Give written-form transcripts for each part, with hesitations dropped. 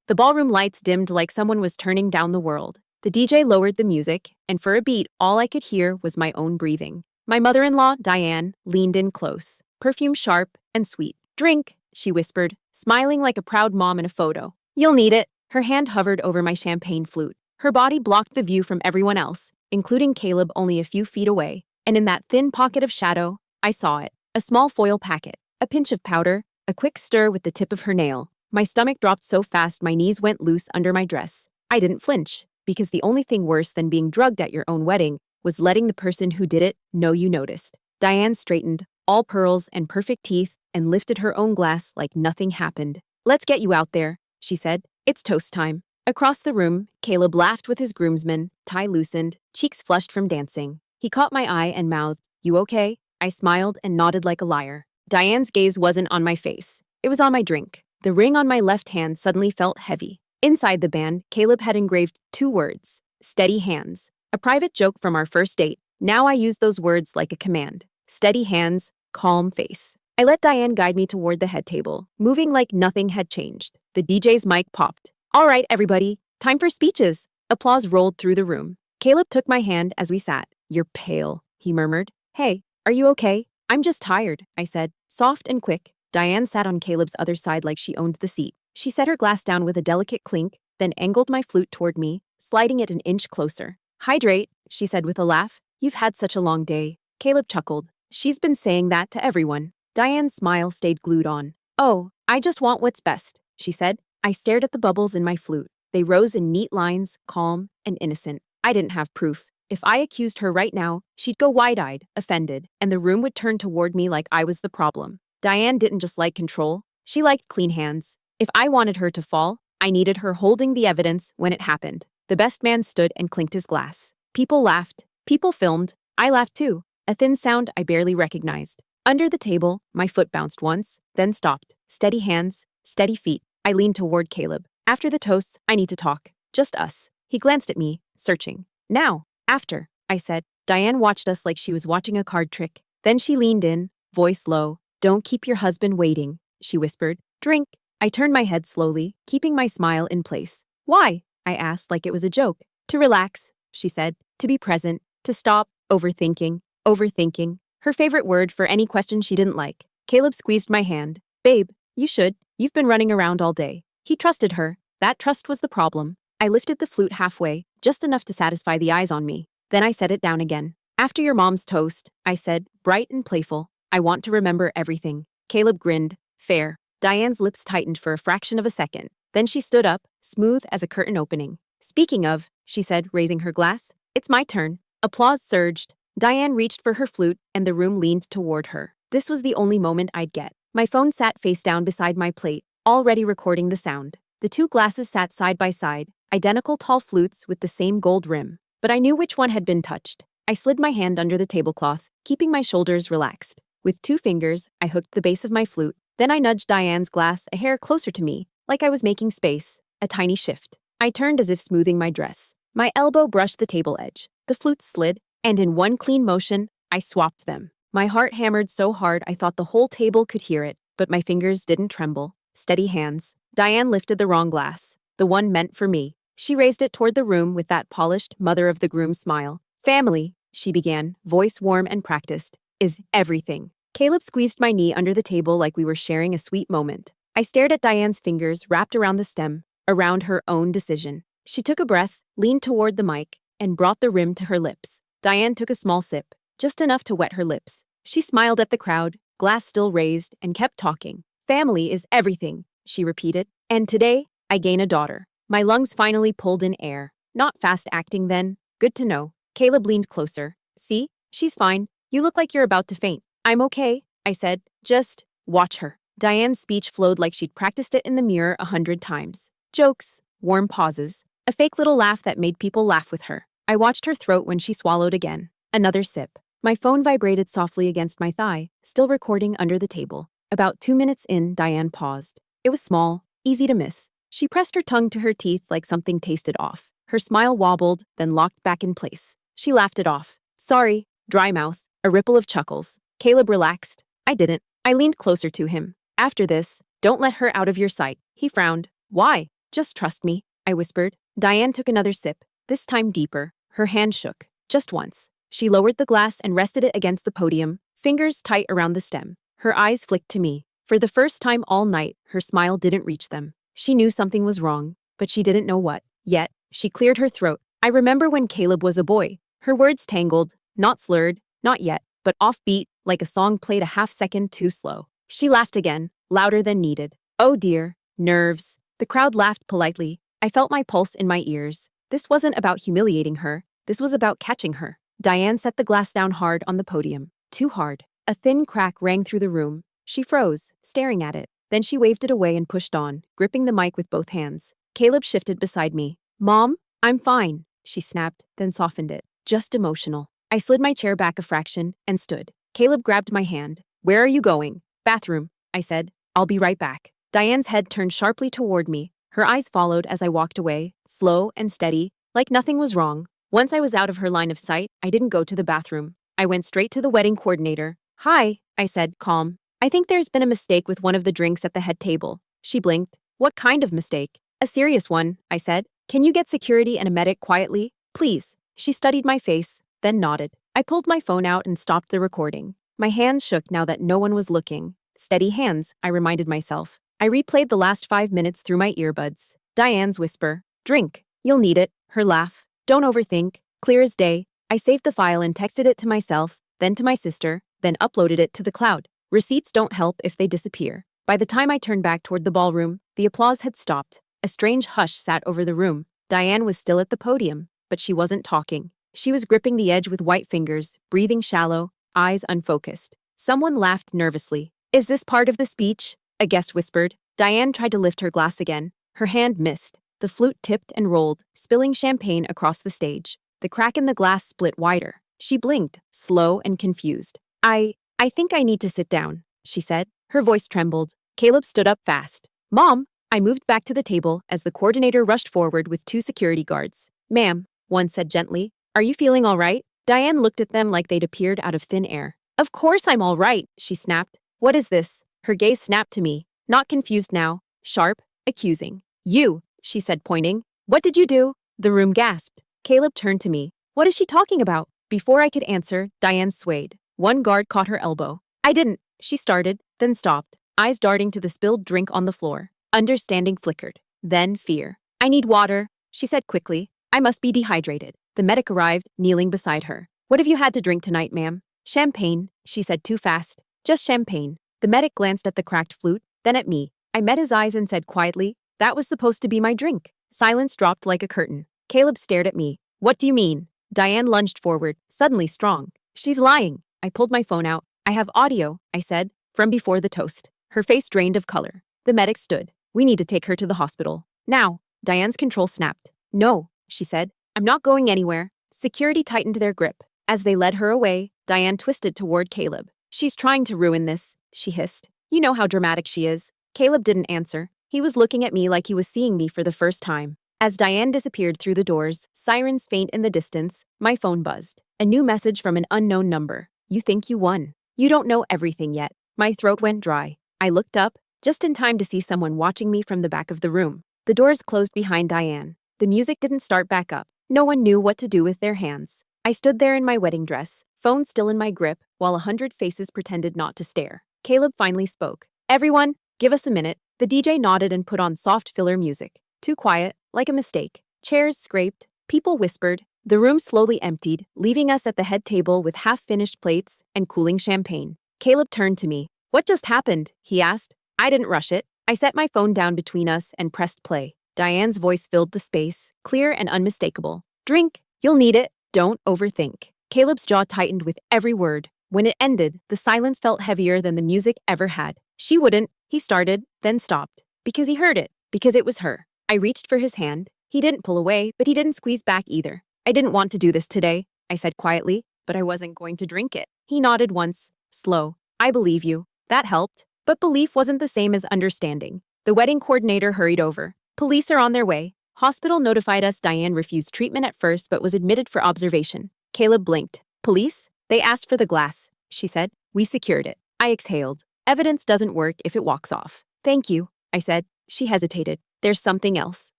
The ballroom lights dimmed like someone was turning down the world. The DJ lowered the music, and for a beat, all I could hear was my own breathing. My mother-in-law, Diane, leaned in close, perfume sharp and sweet. "Drink," she whispered, smiling like a proud mom in a photo. "You'll need it." Her hand hovered over my champagne flute. Her body blocked the view from everyone else, including Caleb only a few feet away. And in that thin pocket of shadow, I saw it. A small foil packet, a pinch of powder, a quick stir with the tip of her nail. My stomach dropped so fast my knees went loose under my dress. I didn't flinch, because the only thing worse than being drugged at your own wedding was letting the person who did it know you noticed. Diane straightened, all pearls and perfect teeth, and lifted her own glass like nothing happened. "Let's get you out there," she said. "It's toast time." Across the room, Caleb laughed with his groomsmen, tie loosened, cheeks flushed from dancing. He caught my eye and mouthed, "You okay?" I smiled and nodded like a liar. Diane's gaze wasn't on my face. It was on my drink. The ring on my left hand suddenly felt heavy. Inside the band, Caleb had engraved 2 words, "Steady hands." A private joke from our first date. Now I used those words like a command. Steady hands, calm face. I let Diane guide me toward the head table, moving like nothing had changed. The DJ's mic popped. "All right, everybody, time for speeches." Applause rolled through the room. Caleb took my hand as we sat. "You're pale," he murmured. "Hey, are you okay?" "I'm just tired," I said, soft and quick. Diane sat on Caleb's other side like she owned the seat. She set her glass down with a delicate clink, then angled my flute toward me, sliding it an inch closer. "Hydrate," she said with a laugh. "You've had such a long day." Caleb chuckled. "She's been saying that to everyone." Diane's smile stayed glued on. "Oh, I just want what's best," she said. I stared at the bubbles in my flute. They rose in neat lines, calm and innocent. I didn't have proof. If I accused her right now, she'd go wide-eyed, offended, and the room would turn toward me like I was the problem. Diane didn't just like control. She liked clean hands. If I wanted her to fall, I needed her holding the evidence when it happened. The best man stood and clinked his glass. People laughed. People filmed. I laughed too. A thin sound I barely recognized. Under the table, my foot bounced once, then stopped. Steady hands, steady feet. I leaned toward Caleb. "After the toast, I need to talk. Just us." He glanced at me, searching. "Now, after," I said. Diane watched us like she was watching a card trick. Then she leaned in, voice low. "Don't keep your husband waiting," she whispered. "Drink." I turned my head slowly, keeping my smile in place. "Why?" I asked like it was a joke. "To relax," she said. "To be present. To stop overthinking." Overthinking. Her favorite word for any question she didn't like. Caleb squeezed my hand. "Babe, you should. You've been running around all day." He trusted her. That trust was the problem. I lifted the flute halfway, just enough to satisfy the eyes on me. Then I set it down again. "After your mom's toast," I said, bright and playful. "I want to remember everything." Caleb grinned. "Fair." Diane's lips tightened for a fraction of a second. Then she stood up, smooth as a curtain opening. "Speaking of," she said, raising her glass, "it's my turn." Applause surged. Diane reached for her flute, and the room leaned toward her. This was the only moment I'd get. My phone sat face down beside my plate, already recording the sound. The 2 glasses sat side by side, identical tall flutes with the same gold rim. But I knew which one had been touched. I slid my hand under the tablecloth, keeping my shoulders relaxed. With 2 fingers, I hooked the base of my flute. Then I nudged Diane's glass a hair closer to me, like I was making space, a tiny shift. I turned as if smoothing my dress. My elbow brushed the table edge. The flutes slid, and in one clean motion, I swapped them. My heart hammered so hard I thought the whole table could hear it, but my fingers didn't tremble. Steady hands. Diane lifted the wrong glass, the one meant for me. She raised it toward the room with that polished mother-of-the-groom smile. "Family," she began, voice warm and practiced, "is everything." Caleb squeezed my knee under the table like we were sharing a sweet moment. I stared at Diane's fingers wrapped around the stem, around her own decision. She took a breath, leaned toward the mic, and brought the rim to her lips. Diane took a small sip, just enough to wet her lips. She smiled at the crowd, glass still raised, and kept talking. "Family is everything," she repeated. "And today, I gain a daughter." My lungs finally pulled in air. Not fast acting then. Good to know. Caleb leaned closer. "See? She's fine. You look like you're about to faint." "I'm okay," I said. "Just watch her." Diane's speech flowed like she'd practiced it in the mirror 100 times. Jokes, warm pauses, a fake little laugh that made people laugh with her. I watched her throat when she swallowed again. Another sip. My phone vibrated softly against my thigh, still recording under the table. About 2 minutes in, Diane paused. It was small, easy to miss. She pressed her tongue to her teeth like something tasted off. Her smile wobbled, then locked back in place. She laughed it off. "Sorry," dry mouth, a ripple of chuckles. Caleb relaxed. I didn't. I leaned closer to him. "After this, don't let her out of your sight." He frowned. "Why?" Just trust me, I whispered. Diane took another sip, this time deeper. Her hand shook. Just once. She lowered the glass and rested it against the podium, fingers tight around the stem. Her eyes flicked to me. For the first time all night, her smile didn't reach them. She knew something was wrong, but she didn't know what. Yet, she cleared her throat. I remember when Caleb was a boy. Her words tangled, not slurred, not yet, but offbeat, like a song played a half-second too slow. She laughed again, louder than needed. Oh dear, nerves. The crowd laughed politely. I felt my pulse in my ears. This wasn't about humiliating her. This was about catching her. Diane set the glass down hard on the podium. Too hard. A thin crack rang through the room. She froze, staring at it. Then she waved it away and pushed on, gripping the mic with both hands. Caleb shifted beside me. Mom, I'm fine, she snapped, then softened it. Just emotional. I slid my chair back a fraction and stood. Caleb grabbed my hand. Where are you going? Bathroom, I said. I'll be right back. Diane's head turned sharply toward me. Her eyes followed as I walked away, slow and steady, like nothing was wrong. Once I was out of her line of sight, I didn't go to the bathroom. I went straight to the wedding coordinator. Hi, I said, calm. I think there's been a mistake with one of the drinks at the head table. She blinked. What kind of mistake? A serious one, I said. Can you get security and a medic quietly? Please. She studied my face, then nodded. I pulled my phone out and stopped the recording. My hands shook now that no one was looking. Steady hands, I reminded myself. I replayed the last 5 minutes through my earbuds. Diane's whisper. Drink. You'll need it. Her laugh. Don't overthink. Clear as day. I saved the file and texted it to myself, then to my sister, then uploaded it to the cloud. Receipts don't help if they disappear. By the time I turned back toward the ballroom, the applause had stopped. A strange hush sat over the room. Diane was still at the podium, but she wasn't talking. She was gripping the edge with white fingers, breathing shallow, eyes unfocused. Someone laughed nervously. Is this part of the speech? A guest whispered. Diane tried to lift her glass again. Her hand missed. The flute tipped and rolled, spilling champagne across the stage. The crack in the glass split wider. She blinked, slow and confused. I think I need to sit down, she said. Her voice trembled. Caleb stood up fast. Mom! I moved back to the table as the coordinator rushed forward with 2 security guards. Ma'am, one said gently. Are you feeling all right? Diane looked at them like they'd appeared out of thin air. Of course I'm all right, she snapped. What is this? Her gaze snapped to me. Not confused now. Sharp, accusing. You, she said, pointing. What did you do? The room gasped. Caleb turned to me. What is she talking about? Before I could answer, Diane swayed. One guard caught her elbow. I didn't, she started, then stopped, eyes darting to the spilled drink on the floor. Understanding flickered. Then fear. I need water, she said quickly. I must be dehydrated. The medic arrived, kneeling beside her. What have you had to drink tonight, ma'am? Champagne, she said too fast. Just champagne. The medic glanced at the cracked flute, then at me. I met his eyes and said quietly, that was supposed to be my drink. Silence dropped like a curtain. Caleb stared at me. What do you mean? Diane lunged forward, suddenly strong. She's lying. I pulled my phone out. I have audio, I said, from before the toast. Her face drained of color. The medic stood. We need to take her to the hospital. Now. Diane's control snapped. No, she said. I'm not going anywhere. Security tightened their grip. As they led her away, Diane twisted toward Caleb. She's trying to ruin this, she hissed. You know how dramatic she is. Caleb didn't answer. He was looking at me like he was seeing me for the first time. As Diane disappeared through the doors, sirens faint in the distance, my phone buzzed. A new message from an unknown number. You think you won. You don't know everything yet. My throat went dry. I looked up, just in time to see someone watching me from the back of the room. The doors closed behind Diane. The music didn't start back up. No one knew what to do with their hands. I stood there in my wedding dress, phone still in my grip, while 100 faces pretended not to stare. Caleb finally spoke. Everyone, give us a minute. The DJ nodded and put on soft filler music. Too quiet, like a mistake. Chairs scraped. People whispered. The room slowly emptied, leaving us at the head table with half-finished plates and cooling champagne. Caleb turned to me. What just happened? He asked. I didn't rush it. I set my phone down between us and pressed play. Diane's voice filled the space, clear and unmistakable. Drink. You'll need it. Don't overthink. Caleb's jaw tightened with every word. When it ended, the silence felt heavier than the music ever had. She wouldn't. He started, then stopped. Because he heard it. Because it was her. I reached for his hand. He didn't pull away, but he didn't squeeze back either. I didn't want to do this today, I said quietly, but I wasn't going to drink it. He nodded once, slow. I believe you. That helped. But belief wasn't the same as understanding. The wedding coordinator hurried over. Police are on their way. Hospital notified us Diane refused treatment at first but was admitted for observation. Caleb blinked. Police? They asked for the glass, she said. We secured it. I exhaled. Evidence doesn't work if it walks off. Thank you, I said. She hesitated. there's something else.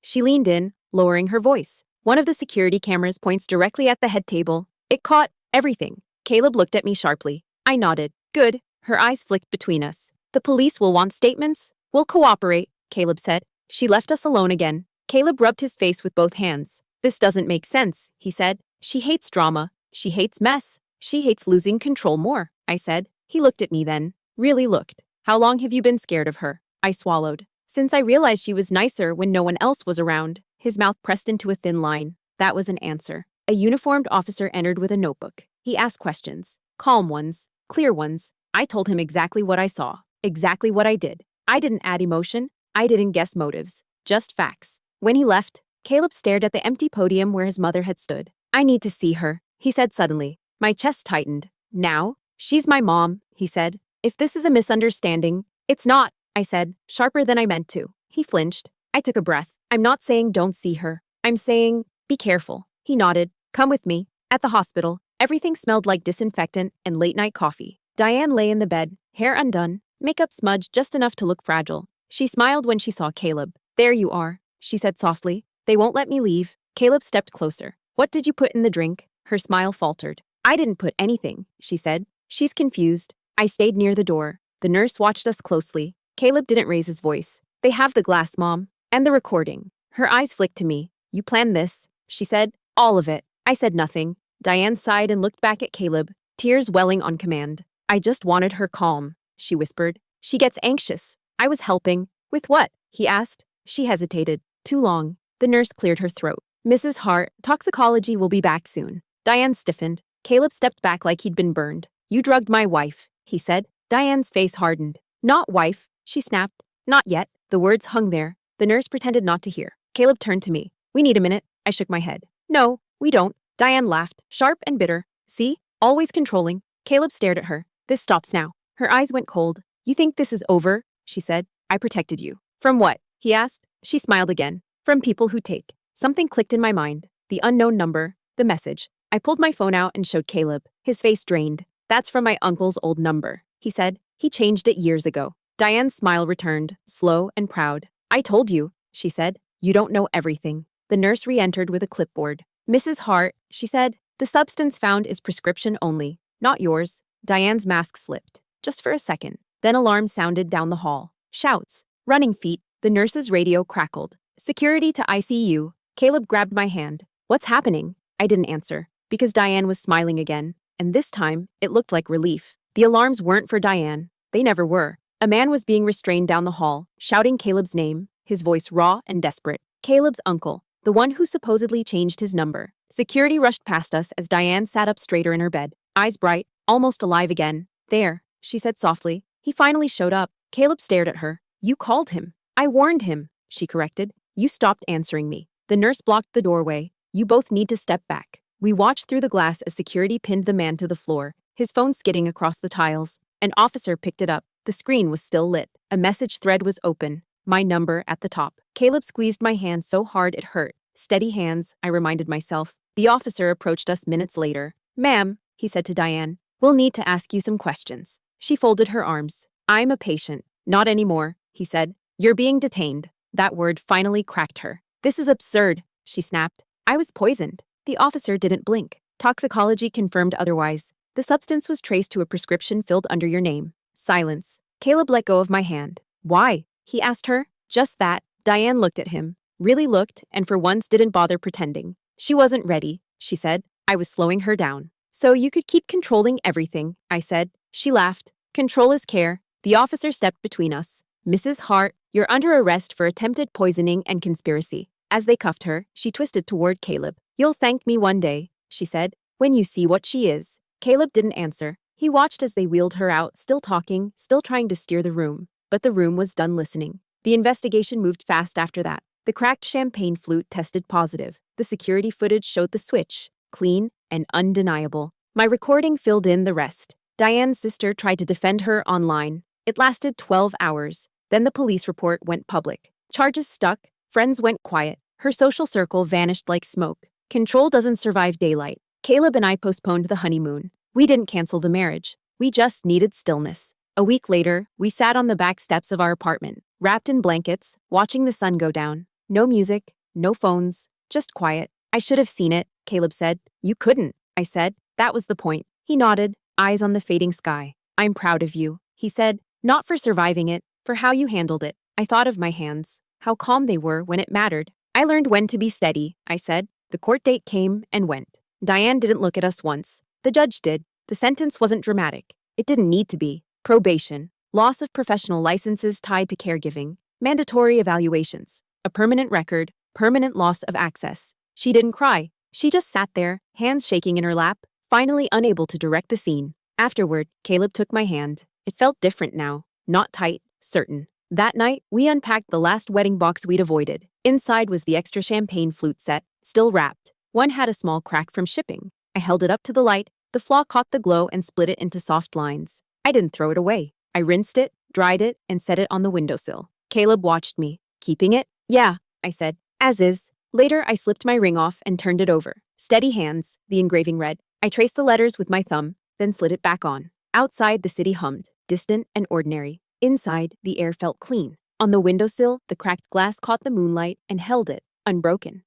She leaned in, lowering her voice. One of the security cameras points directly at the head table. It caught everything. Caleb looked at me sharply. I nodded. Good. Her eyes flicked between us. The police will want statements. We'll cooperate, Caleb said. She left us alone again. Caleb rubbed his face with both hands. This doesn't make sense, he said. She hates drama. She hates mess. She hates losing control more, I said. He looked at me then. Really looked. How long have you been scared of her? I swallowed. Since I realized she was nicer when no one else was around. His mouth pressed into a thin line. That was an answer. A uniformed officer entered with a notebook. He asked questions. Calm ones. Clear ones. I told him exactly what I saw. Exactly what I did. I didn't add emotion. I didn't guess motives. Just facts. When he left, Caleb stared at the empty podium where his mother had stood. I need to see her, he said suddenly. My chest tightened. Now? She's my mom, he said. If this is a misunderstanding, it's not, I said, sharper than I meant to. He flinched. I took a breath. I'm not saying don't see her. I'm saying, be careful. He nodded. Come with me. At the hospital, everything smelled like disinfectant and late-night coffee. Diane lay in the bed, hair undone, makeup smudged just enough to look fragile. She smiled when she saw Caleb. There you are, she said softly. They won't let me leave. Caleb stepped closer. What did you put in the drink? Her smile faltered. I didn't put anything, she said. She's confused. I stayed near the door. The nurse watched us closely. Caleb didn't raise his voice. They have the glass, Mom. And the recording. Her eyes flicked to me. You planned this, she said. All of it. I said nothing. Diane sighed and looked back at Caleb, tears welling on command. I just wanted her calm, she whispered. She gets anxious. I was helping. With what? He asked. She hesitated. Too long. The nurse cleared her throat. Mrs. Hart, toxicology will be back soon. Diane stiffened. Caleb stepped back like he'd been burned. You drugged my wife, he said. Diane's face hardened. Not wife, she snapped. Not yet. The words hung there. The nurse pretended not to hear. Caleb turned to me. We need a minute. I shook my head. No, we don't. Diane laughed, sharp and bitter. See? Always controlling. Caleb stared at her. This stops now. Her eyes went cold. You think this is over? She said. I protected you. From what? He asked. She smiled again. From people who take. Something clicked in my mind. The unknown number. The message. I pulled my phone out and showed Caleb. His face drained. That's from my uncle's old number, he said. He changed it years ago. Diane's smile returned, slow and proud. I told you, she said. You don't know everything. The nurse re-entered with a clipboard. Mrs. Hart, she said, the substance found is prescription only, not yours. Diane's mask slipped. Just for a second. Then alarms sounded down the hall. Shouts. Running feet. The nurse's radio crackled. Security to ICU. Caleb grabbed my hand. What's happening? I didn't answer, because Diane was smiling again. And this time, it looked like relief. The alarms weren't for Diane. They never were. A man was being restrained down the hall, shouting Caleb's name, his voice raw and desperate. Caleb's uncle, the one who supposedly changed his number. Security rushed past us as Diane sat up straighter in her bed, eyes bright, almost alive again. There, she said softly. He finally showed up. Caleb stared at her. You called him. I warned him, she corrected. You stopped answering me. The nurse blocked the doorway. You both need to step back. We watched through the glass as security pinned the man to the floor, his phone skidding across the tiles. An officer picked it up. The screen was still lit. A message thread was open. My number at the top. Caleb squeezed my hand so hard it hurt. Steady hands, I reminded myself. The officer approached us minutes later. Ma'am, he said to Diane, we'll need to ask you some questions. She folded her arms. I'm a patient. Not anymore, he said. You're being detained. That word finally cracked her. This is absurd, she snapped. I was poisoned. The officer didn't blink. Toxicology confirmed otherwise. The substance was traced to a prescription filled under your name. Silence. Caleb let go of my hand. Why? He asked her. Just that. Diane looked at him. Really looked, and for once didn't bother pretending. She wasn't ready, she said. I was slowing her down. So you could keep controlling everything, I said. She laughed. Control is care. The officer stepped between us. Mrs. Hart, you're under arrest for attempted poisoning and conspiracy. As they cuffed her, she twisted toward Caleb. You'll thank me one day, she said, when you see what she is. Caleb didn't answer. He watched as they wheeled her out, still talking, still trying to steer the room. But the room was done listening. The investigation moved fast after that. The cracked champagne flute tested positive. The security footage showed the switch, clean and undeniable. My recording filled in the rest. Diane's sister tried to defend her online. It lasted 12 hours. Then the police report went public. Charges stuck. Friends went quiet. Her social circle vanished like smoke. Control doesn't survive daylight. Caleb and I postponed the honeymoon. We didn't cancel the marriage. We just needed stillness. A week later, we sat on the back steps of our apartment. wrapped in blankets, watching the sun go down. No music, no phones, just quiet. I should have seen it, Caleb said. You couldn't, I said. That was the point. He nodded, eyes on the fading sky. I'm proud of you, he said, not for surviving it, for how you handled it. I thought of my hands, how calm they were when it mattered. I learned when to be steady, I said. The court date came and went. Diane didn't look at us once. The judge did. The sentence wasn't dramatic. It didn't need to be. Probation, loss of professional licenses tied to caregiving, mandatory evaluations, a permanent record, permanent loss of access. She didn't cry. She just sat there, hands shaking in her lap, finally unable to direct the scene. Afterward, Caleb took my hand. It felt different now. Not tight, certain. That night, we unpacked the last wedding box we'd avoided. Inside was the extra champagne flute set, still wrapped. One had a small crack from shipping. I held it up to the light. The flaw caught the glow and split it into soft lines. I didn't throw it away. I rinsed it, dried it, and set it on the windowsill. Caleb watched me. Keeping it? Yeah, I said. As is. Later, I slipped my ring off and turned it over. Steady hands, the engraving read. I traced the letters with my thumb, then slid it back on. Outside, the city hummed, distant and ordinary. Inside, the air felt clean. On the windowsill, the cracked glass caught the moonlight and held it, unbroken.